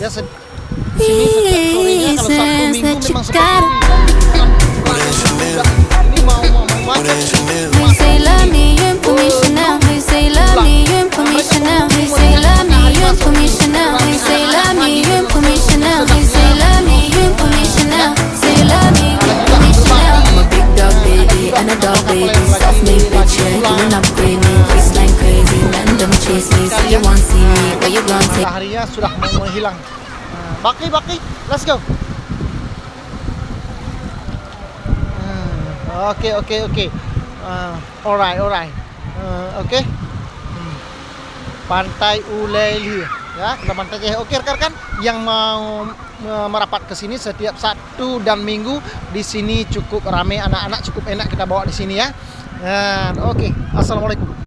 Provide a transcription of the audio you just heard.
Ya di sini setiap sorenya kalau Sabtu Minggu memang seperti ini. Ini mau macet. We say love me, you put me Chanel. We say love me, you put me Chanel. We say love me, you put me Chanel. We say love me, you put me Chanel. We say love me, you put me Chanel. Say love me, you put me Chanel. I'm a big dog baby and a dog baby. Self-made bitch, yeah, you an upgrade me. Waistline crazy, men them chase me. So you want see me, where you gonna take? Mataharinya sudah mau menghilang. Baki, let's go. Oke. Alright. Oke. Pantai Uleli ya, kita pantai aja. Oke rekan-rekan yang mau merapat ke sini setiap Sabtu dan Minggu di sini cukup ramai, anak-anak cukup enak kita bawa di sini ya. Oke, assalamualaikum.